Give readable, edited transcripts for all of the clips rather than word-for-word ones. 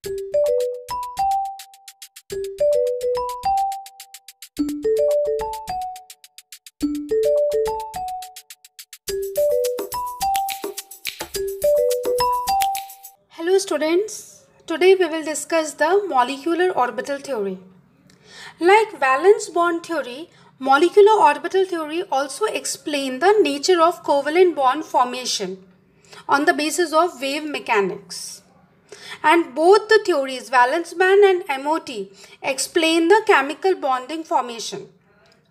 Hello students, today we will discuss the molecular orbital theory. Like valence bond theory, molecular orbital theory also explain the nature of covalent bond formation on the basis of wave mechanics. And both the theories, valence band and MOT, explain the chemical bonding formation.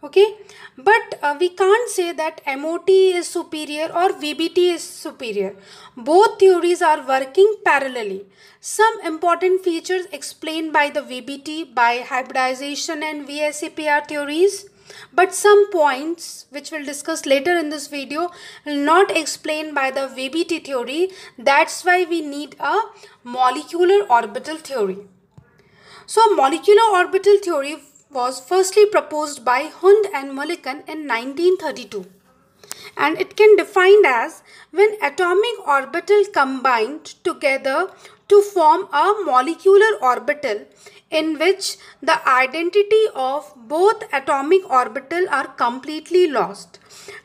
Okay, but we can't say that MOT is superior or VBT is superior. Both theories are working parallelly. Some important features explained by the VBT by hybridization and VSEPR theories, but some points which we'll discuss later in this video will not explained by the VBT theory. That's why we need a molecular orbital theory. So molecular orbital theory was firstly proposed by Hund and Mulliken in 1932, and it can be defined as when atomic orbital combined together to form a molecular orbital in which the identity of both atomic orbital are completely lost.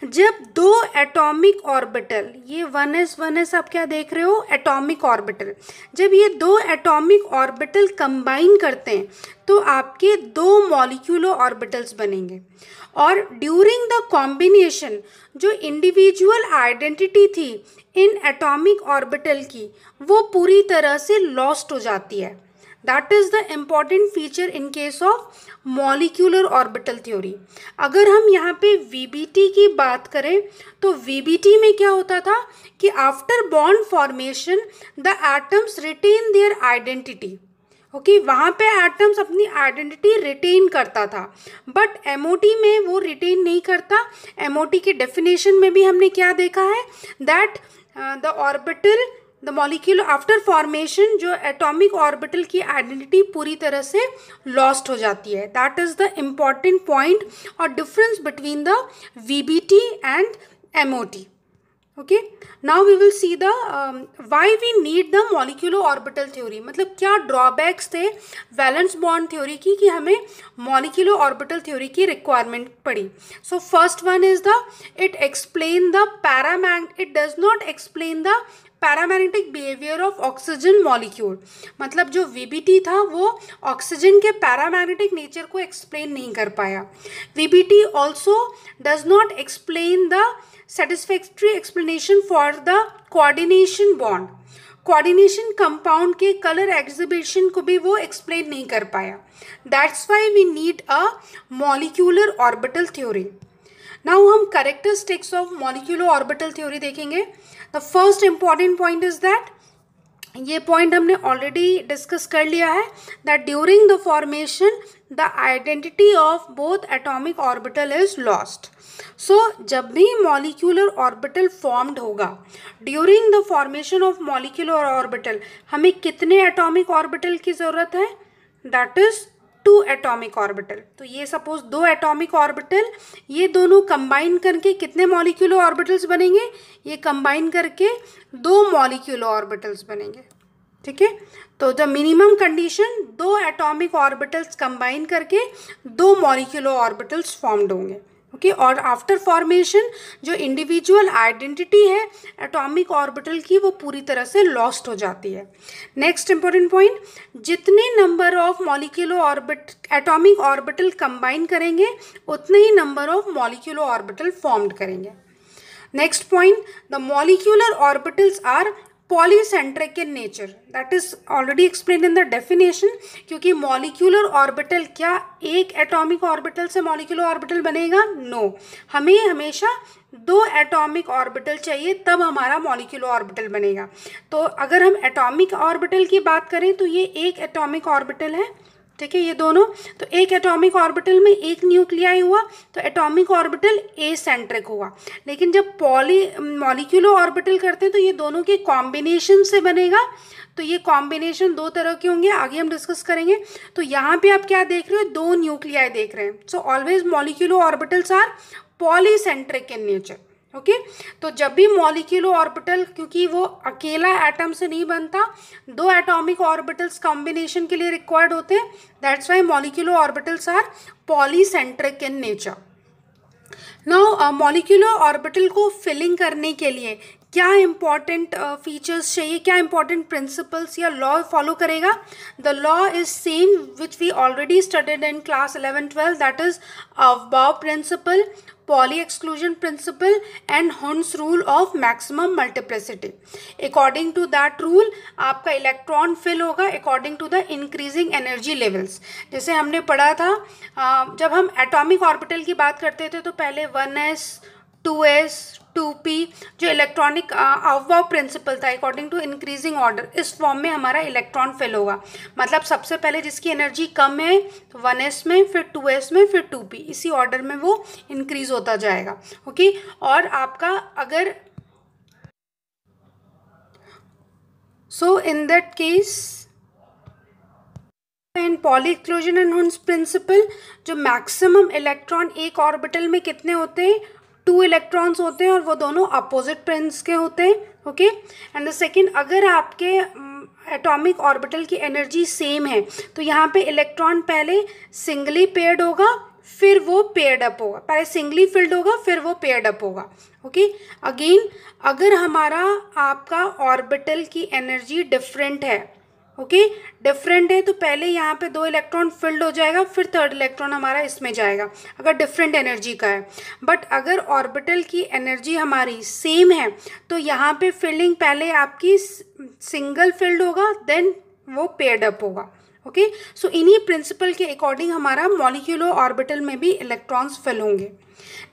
जब दो atomic orbital, ये 1s आप क्या देख रहे हो, atomic orbital, जब ये दो एटॉमिक ऑर्बिटल कंबाइन करते हैं तो आपके दो मॉलिक्यूलर ऑर्बिटल्स बनेंगे, और ड्यूरिंग द कॉम्बिनेशन जो इंडिविजुअल आइडेंटिटी थी इन एटॉमिक ऑर्बिटल की वो पूरी तरह से लॉस्ट हो जाती है. That is the important feature in case of molecular orbital theory. अगर हम यहाँ पे वीबीटी की बात करें तो वीबीटी में क्या होता था कि after bond formation the atoms retain their identity. Okay, वहाँ पे एटम्स अपनी आइडेंटिटी रिटेन करता था, बट एमओटी में वो रिटेन नहीं करता. एमओटी के डेफिनेशन में भी हमने क्या देखा है, that the orbital the molecule after formation जो एटॉमिक ऑर्बिटल की आइडेंटिटी पूरी तरह से लॉस्ट हो जाती है. That is the important point और difference between the VBT and MOT. Okay, now we will see the why we need the molecular orbital theory. मतलब क्या ड्रॉबैक्स थे वैलेंस बॉन्ड थ्योरी की कि हमें मॉलिक्यूलर ऑर्बिटल थ्योरी की requirement पड़ी. So first one is the it explain the it does not explain the paramagnetic behaviour of oxygen molecule. मतलब जो वीबीटी था वो ऑक्सीजन के पैरामैग्नेटिक नेचर को एक्सप्लेन नहीं कर पाया. VBT also does not explain the satisfactory explanation for the coordination bond. Coordination compound के कलर एग्जिबिशन को भी वो एक्सप्लेन नहीं कर पाया. That's why we need a molecular orbital theory. Now हम characteristics of molecular orbital theory देखेंगे. The first important point is that, ये पॉइंट हमने ऑलरेडी डिस्कस कर लिया है, that during the formation the identity of both atomic orbital is lost. सो जब भी molecular orbital formed होगा, during the formation of molecular orbital हमें कितने एटॉमिक ऑर्बिटल की ज़रूरत है, दैट इज़ 2 एटॉमिक ऑर्बिटल. तो ये सपोज 2 एटॉमिक ऑर्बिटल, ये दोनों कंबाइन करके कितने मॉलिक्यूलर ऑर्बिटल्स बनेंगे, ये कंबाइन करके 2 मॉलिक्यूलर ऑर्बिटल्स बनेंगे. ठीक है, तो the minimum condition 2 atomic orbitals combine करके 2 मॉलिक्यूलर ऑर्बिटल्स फॉर्म्ड होंगे. ओके, और आफ्टर फॉर्मेशन जो इंडिविजुअल आइडेंटिटी है एटॉमिक ऑर्बिटल की वो पूरी तरह से लॉस्ट हो जाती है. नेक्स्ट इंपॉर्टेंट पॉइंट, जितने number of molecular atomic orbital combine करेंगे उतने ही number of molecular orbital formed करेंगे. Next point, the molecular orbitals are polycentric in nature. That is already explain in the definition. क्योंकि molecular orbital क्या एक atomic orbital से molecular orbital बनेगा? No, हमें हमेशा 2 एटॉमिक ऑर्बिटल चाहिए तब हमारा मॉलिक्यूलर ऑर्बिटल बनेगा. तो अगर हम एटॉमिक ऑर्बिटल की बात करें तो ये एक एटॉमिक ऑर्बिटल है. ठीक है, ये दोनों, तो एक एटॉमिक ऑर्बिटल में एक न्यूक्लियाई हुआ तो एटॉमिक ऑर्बिटल ए सेंट्रिक हुआ. लेकिन जब मॉलिक्यूलर ऑर्बिटल करते हैं तो ये दोनों के कॉम्बिनेशन से बनेगा. तो ये कॉम्बिनेशन 2 तरह के होंगे, आगे हम डिस्कस करेंगे. तो यहाँ पे आप क्या देख रहे हो, 2 न्यूक्लियाई देख रहे हैं. So always molecular orbitals are polycentric in nature. Okay तो जब भी मॉलिक्यूलर ऑर्बिटल, क्योंकि वो अकेला एटम से नहीं बनता, दो एटॉमिक ऑर्बिटल्स कॉम्बिनेशन के लिए रिक्वायर्ड होते हैं, that's why molecular orbitals are polycentric in nature. Now molecular orbital को फिलिंग करने के लिए क्या इंपॉर्टेंट फीचर्स चाहिए, क्या इंपॉर्टेंट प्रिंसिपल्स या लॉ फॉलो करेगा? The law is same which we already studied in class 11-12, that is aufbau principle, Pauli exclusion principle and हॉर्न्स rule of maximum multiplicity. According to that rule आपका electron fill होगा according to the increasing energy levels. जैसे हमने पढ़ा था जब हम atomic orbital की बात करते थे तो पहले 1s 2s 2p जो इलेक्ट्रॉनिक अफबाउ प्रिंसिपल था, अकॉर्डिंग टू इंक्रीजिंग ऑर्डर, इस फॉर्म में हमारा इलेक्ट्रॉन फिल होगा। मतलब सबसे पहले जिसकी एनर्जी कम है तो 1s में, फिर 2s में, फिर 2p, इसी ऑर्डर में वो इंक्रीज होता जाएगा। ओके और आपका अगर so in that case in Pauli exclusion and हॉर्न्स प्रिंसिपल जो मैक्सिमम इलेक्ट्रॉन एक ऑर्बिटल में कितने होते हैं? 2 इलेक्ट्रॉन्स होते हैं और वो दोनों अपोजिट प्रिंस के होते हैं। ओके एंड द सेकेंड, अगर आपके एटॉमिक ऑर्बिटल की एनर्जी सेम है तो यहाँ पे इलेक्ट्रॉन पहले सिंगली पेयर्ड होगा फिर वो पेयर्ड अप होगा, पहले सिंगली फिल्ड होगा फिर वो पेयर्ड अप होगा। ओके अगेन अगर हमारा आपका ऑर्बिटल की एनर्जी डिफरेंट है, ओके डिफरेंट है तो पहले यहाँ पे 2 इलेक्ट्रॉन फिल्ड हो जाएगा फिर 3rd इलेक्ट्रॉन हमारा इसमें जाएगा अगर डिफरेंट एनर्जी का है। बट अगर ऑर्बिटल की एनर्जी हमारी सेम है तो यहाँ पे फिल्डिंग पहले आपकी सिंगल फिल्ड होगा देन वो पेयर्ड अप होगा। ओके सो इन्हीं प्रिंसिपल के अकॉर्डिंग हमारा मॉलिक्यूलर ऑर्बिटल में भी इलेक्ट्रॉन्स फिल होंगे।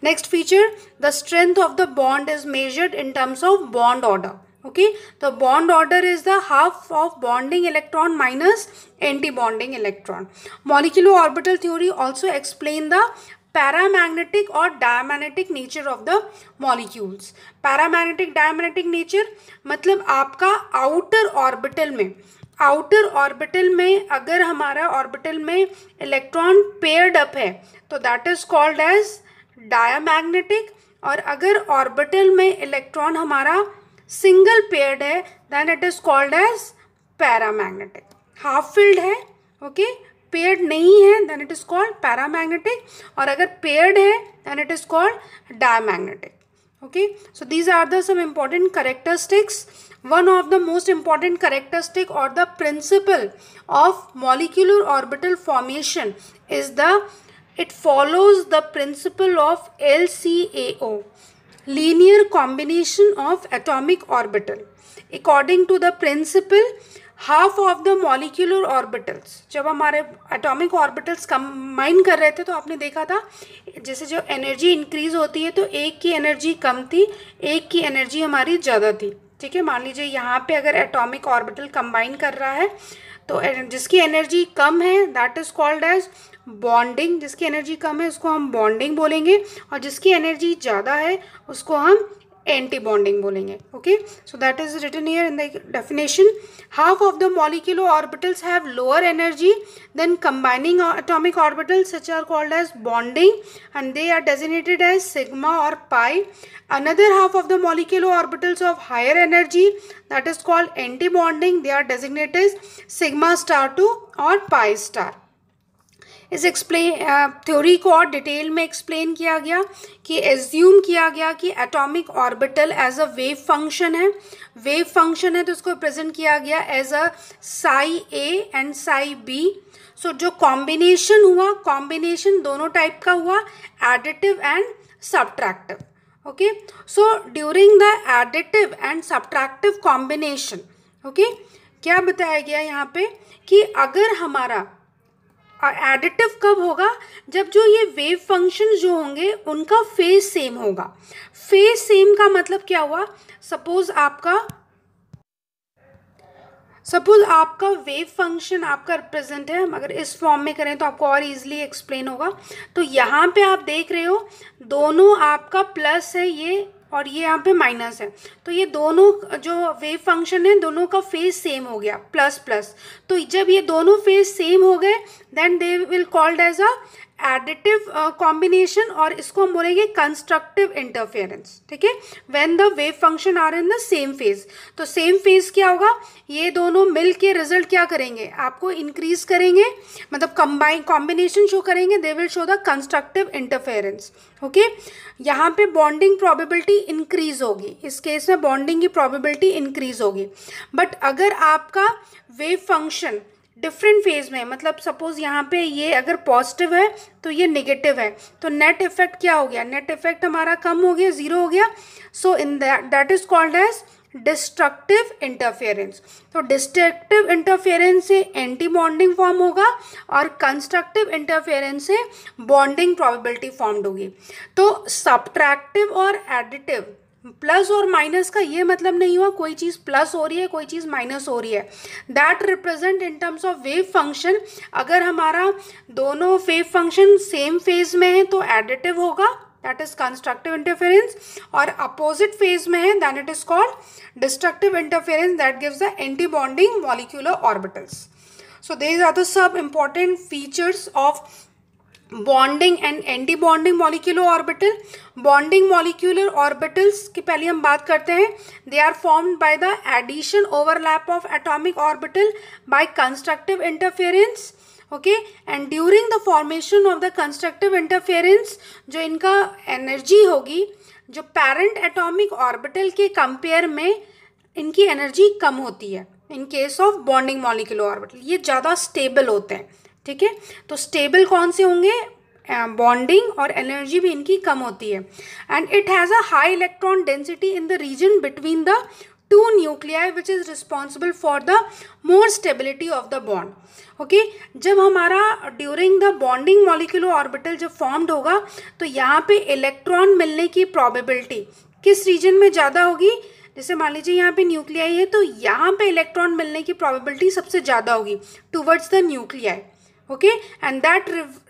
Next feature, the strength of the bond is measured in terms of bond order. Okay, the bond order is the half of bonding electron minus anti-bonding electron. Molecular orbital theory also explain the paramagnetic or diamagnetic nature of the molecules. Paramagnetic diamagnetic nature मतलब आपका outer orbital में अगर हमारा orbital में electron paired up है तो that is called as diamagnetic, और अगर orbital में electron हमारा सिंगल पेयर्ड है then it is called as paramagnetic. Half filled है ओके पेयर्ड नहीं है then it is called paramagnetic, और अगर पेयर्ड है then it is called diamagnetic. Okay so these are the some important characteristics. One of the most important characteristic or the principle of molecular orbital formation is it follows the principle of LCAO, linear combination of atomic orbital. According to the principle, half of the molecular orbitals, जब हमारे atomic orbitals combine कर रहे थे तो आपने देखा था जैसे जो एनर्जी इंक्रीज होती है तो एक की एनर्जी कम थी एक की एनर्जी हमारी ज़्यादा थी। ठीक है, मान लीजिए यहाँ पे अगर एटॉमिक ऑर्बिटल कंबाइन कर रहा है तो जिसकी एनर्जी कम है that is called as bonding, जिसकी एनर्जी कम है उसको हम बॉन्डिंग बोलेंगे, और जिसकी एनर्जी ज़्यादा है उसको हम एंटी बॉन्डिंग बोलेंगे। Okay so that is written here in the definition. Half of the molecular orbitals have lower energy than combining atomic orbitals such are called as bonding and they are designated as sigma और pi. Another half of the molecular orbitals of higher energy that is called anti-bonding, they are designated as sigma star 2 और pi star। इस theory को और detail में explain किया गया कि assume किया गया कि atomic orbital as a wave function है, वेव फंक्शन है तो उसको प्रेजेंट किया गया as a psi A and psi B. So जो कॉम्बिनेशन हुआ, कॉम्बिनेशन दोनों टाइप का हुआ, additive and subtractive. Okay so during the additive and subtractive combination okay क्या बताया गया यहाँ पे कि अगर हमारा एडिटिव कब होगा, जब जो ये वेव फंक्शन जो होंगे उनका फेज सेम होगा। फेज सेम का मतलब क्या हुआ, सपोज आपका वेव फंक्शन आपका रिप्रेजेंट है, हम अगर इस फॉर्म में करें तो आपको और इजीली एक्सप्लेन होगा। तो यहाँ पे आप देख रहे हो दोनों आपका प्लस है ये और ये यहाँ पे माइनस है, तो ये दोनों जो वेव फंक्शन है दोनों का फेज सेम हो गया प्लस प्लस। तो जब ये दोनों फेज सेम हो गए then they will called as a additive combination और इसको हम बोलेंगे कंस्ट्रक्टिव इंटरफेरेंस, ठीक है, when the wave function are in the same phase. तो सेम फेज क्या होगा, ये दोनों मिल के रिजल्ट क्या करेंगे, आपको इंक्रीज करेंगे, मतलब कंबाइन कॉम्बिनेशन शो करेंगे, they will show the constructive interference. Okay, यहाँ पे बॉन्डिंग प्रोबेबिलिटी इंक्रीज होगी, इस केस में बॉन्डिंग की प्रोबेबिलिटी इंक्रीज होगी। बट अगर आपका वेव फंक्शन डिफरेंट फेज में, मतलब सपोज यहाँ पे ये अगर पॉजिटिव है तो ये नेगेटिव है, तो नेट इफेक्ट क्या हो गया, नेट इफेक्ट हमारा कम हो गया, जीरो हो गया। So in that is called as destructive interference. तो डिस्ट्रक्टिव इंटरफेरेंस से एंटी बॉन्डिंग फॉर्म होगा और कंस्ट्रक्टिव इंटरफेरेंस से बॉन्डिंग प्रोबेबिलिटी फॉर्म्ड होगी। तो सब्ट्रैक्टिव और एडिटिव, प्लस और माइनस का ये मतलब नहीं हुआ कोई चीज़ प्लस हो रही है कोई चीज़ माइनस हो रही है, that represent in terms of wave function. अगर हमारा दोनों वेव फंक्शन सेम फेज में है तो एडिटिव होगा, दैट इज कंस्ट्रक्टिव इंटरफेरेंस, और अपोजिट फेज में है then it is called destructive interference that gives the anti bonding molecular orbitals. So these are the सब important features of bonding and anti bonding molecular orbital. Bonding molecular orbitals की पहले हम बात करते हैं। They are formed by the addition overlap of atomic orbital by constructive interference. Okay, and during the formation of the constructive interference जो इनका energy होगी, जो पेरेंट एटॉमिक ऑर्बिटल के कंपेयर में इनकी एनर्जी कम होती है। In case of bonding molecular orbital ये ज़्यादा स्टेबल होते हैं, ठीक है। तो स्टेबल कौन से होंगे, बॉन्डिंग और एनर्जी भी इनकी कम होती है। And it has a high electron density in the region between the two nuclei which is responsible for the more stability of the bond. Okay, जब हमारा during the bonding molecular orbital जब formed होगा तो यहाँ पे electron मिलने की probability किस रीजन में ज़्यादा होगी, जैसे मान लीजिए यहाँ पे न्यूक्लियाई है तो यहाँ पे इलेक्ट्रॉन मिलने की प्रोबेबिलिटी सबसे ज़्यादा होगी towards the nuclei. Okay, and that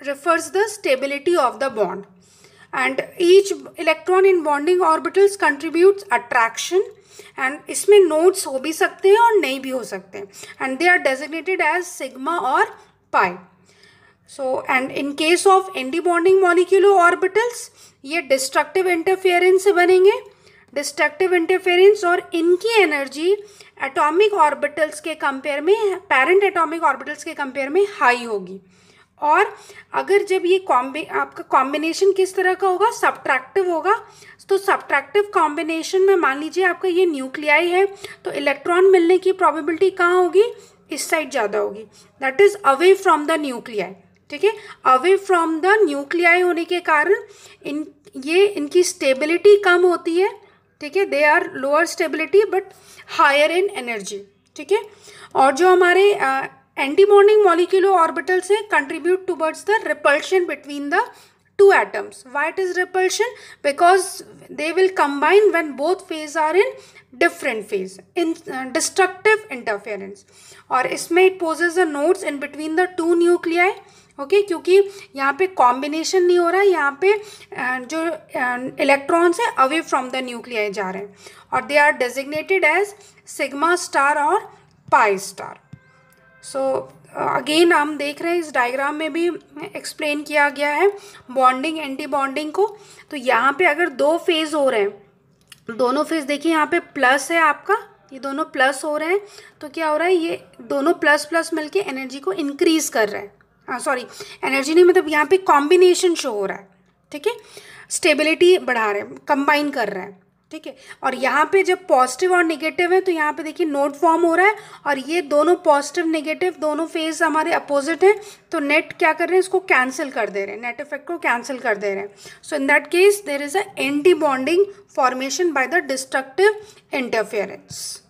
refers the stability of the bond, and each electron in bonding orbitals contributes attraction, and इसमें nodes हो भी सकते हैं और नहीं भी हो सकते हैं, and they are designated as sigma और pi. So and in case of anti-bonding molecular orbitals ये destructive interference से बनेंगे, डिस्ट्रक्टिव इंटरफेरेंस, और इनकी एनर्जी एटॉमिक ऑर्बिटल्स के कंपेयर में, पेरेंट एटॉमिक ऑर्बिटल्स के कंपेयर में हाई होगी। और अगर जब ये आपका कॉम्बिनेशन किस तरह का होगा, सब्ट्रैक्टिव होगा, तो सब्ट्रैक्टिव कॉम्बिनेशन में मान लीजिए आपका ये न्यूक्लियाई है तो इलेक्ट्रॉन मिलने की प्रोबेबिलिटी कहाँ होगी, इस साइड ज़्यादा होगी, that is away from the nuclei, ठीक है। अवे फ्रॉम द न्यूक्लियाई होने के कारण इनकी स्टेबिलिटी कम होती है, ठीक है, they are lower stability but higher in energy, ठीक है। और जो हमारे एंटी बॉन्डिंग मॉलिक्यूलर ऑर्बिटल्स हैं contribute towards the repulsion between the two atoms. Why it is repulsion? Because they will combine when both phase are in different phase in destructive interference. और इसमें it poses the nodes in between the two nuclei. Okay, क्योंकि यहाँ पे combination नहीं हो रहा है, यहाँ पे जो इलेक्ट्रॉन्स है अवे फ्रॉम द न्यूक्लियाई जा रहे हैं, और they are designated as sigma star और पाई स्टार। सो अगेन हम देख रहे हैं इस डायग्राम में भी एक्सप्लेन किया गया है बॉन्डिंग एंटी बॉन्डिंग को। तो यहाँ पे अगर दो फेज हो रहे हैं, दोनों फेज देखिए यहाँ पे प्लस है आपका, ये दोनों प्लस हो रहे हैं, तो क्या हो रहा है, ये दोनों प्लस प्लस मिलके एनर्जी को इंक्रीज कर रहे हैं, सॉरी एनर्जी नहीं, मतलब यहाँ पे कॉम्बिनेशन शो हो रहा है, ठीक है, स्टेबिलिटी बढ़ा रहे हैं, कंबाइन कर रहे हैं, ठीक है। और यहाँ पे जब पॉजिटिव और नेगेटिव है तो यहाँ पे देखिए नोड फॉर्म हो रहा है, और ये दोनों पॉजिटिव नेगेटिव दोनों फेज हमारे अपोजिट हैं, तो नेट क्या कर रहे हैं, इसको कैंसिल कर दे रहे हैं, नेट इफेक्ट को कैंसिल कर दे रहे हैं। So in that case there is a anti bonding formation by the destructive interference.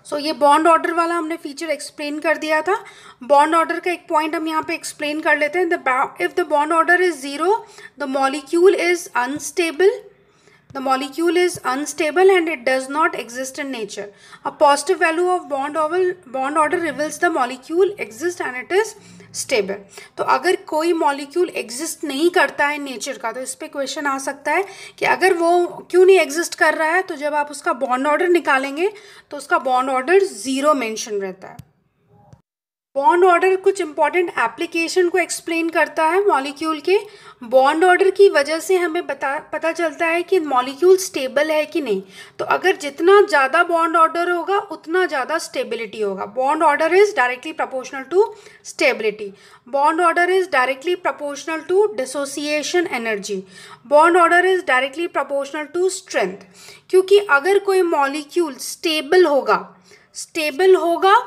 So ये बॉन्ड ऑर्डर वाला हमने फीचर एक्सप्लेन कर दिया था। बॉन्ड ऑर्डर का एक पॉइंट हम यहाँ पे एक्सप्लेन कर लेते हैं। If the bond order is zero the molecule is unstable, the molecule is unstable and it does not exist in nature. A positive value of bond order reveals the molecule exists and it is stable. तो अगर कोई molecule exist नहीं करता है nature का, तो इस पे क्वेश्चन आ सकता है कि अगर वो क्यों नहीं एग्जिस्ट कर रहा है, तो जब आप उसका बॉन्ड ऑर्डर निकालेंगे तो उसका बॉन्ड ऑर्डर जीरो मेंशन रहता है। बॉन्ड ऑर्डर कुछ इंपॉर्टेंट एप्लीकेशन को एक्सप्लेन करता है मॉलिक्यूल के। बॉन्ड ऑर्डर की वजह से हमें पता चलता है कि मॉलिक्यूल स्टेबल है कि नहीं। तो अगर जितना ज़्यादा बॉन्ड ऑर्डर होगा उतना ज़्यादा स्टेबिलिटी होगा। Bond order is directly proportional to stability. Bond order is directly proportional to dissociation energy. Bond order is directly proportional to strength. क्योंकि अगर कोई मॉलिक्यूल स्टेबल होगा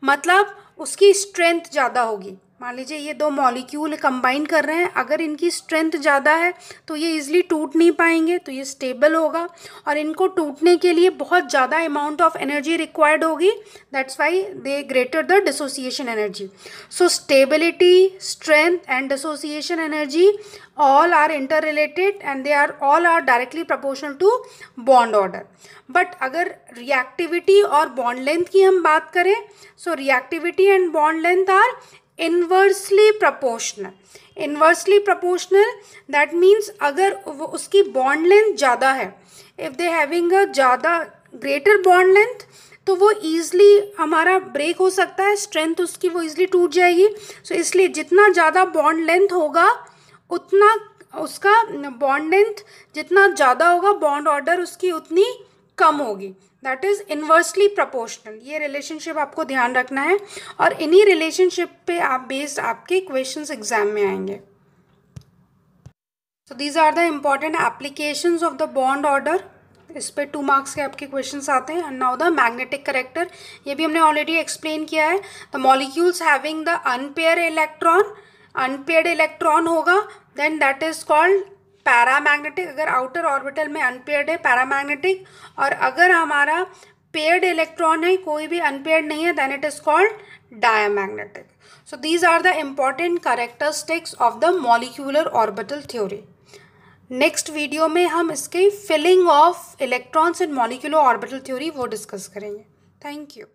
मतलब उसकी स्ट्रेंथ ज़्यादा होगी। मान लीजिए ये दो मॉलिक्यूल कंबाइन कर रहे हैं, अगर इनकी स्ट्रेंथ ज़्यादा है तो ये इजीली टूट नहीं पाएंगे, तो ये स्टेबल होगा। और इनको टूटने के लिए बहुत ज़्यादा अमाउंट ऑफ एनर्जी रिक्वायर्ड होगी, that's why they greater the dissociation energy. So stability, strength and dissociation energy all are interrelated and they are all are directly proportional to bond order. But अगर reactivity और bond length की हम बात करें, so reactivity and bond length are inversely proportional. Inversely proportional that means अगर उसकी bond length ज़्यादा है, इफ़ दे हैविंग अ ज़्यादा ग्रेटर बॉन्ड लेंथ, तो वो ईज़िली हमारा ब्रेक हो सकता है, स्ट्रेंथ उसकी वो ईज़िली टूट जाएगी। सो इसलिए जितना ज़्यादा बॉन्ड लेंथ होगा उतना उसका बॉन्ड लेंथ जितना ज़्यादा होगा, बॉन्ड ऑर्डर उसकी उतनी कम होगी। That is inversely proportional. ये रिलेशनशिप आपको ध्यान रखना है और इन्हीं रिलेशनशिप पे आप बेस्ड आपके क्वेश्चंस एग्जाम में आएंगे। So these are the important applications of the bond order. इस पे 2 मार्क्स के आपके क्वेश्चंस आते हैं। And now the magnetic character, ये भी हमने ऑलरेडी एक्सप्लेन किया है। The molecules having the unpair electron, unpaired electron होगा then that is called paramagnetic. अगर आउटर ऑर्बिटल में अनपेयर्ड है पैरामैग्नेटिक, और अगर हमारा पेयर्ड इलेक्ट्रॉन है, कोई भी अनपेयर्ड नहीं है, then it is called diamagnetic. So these are the important characteristics of the molecular orbital theory. Next video में हम इसके filling of electrons in molecular orbital theory वो डिस्कस करेंगे। Thank you.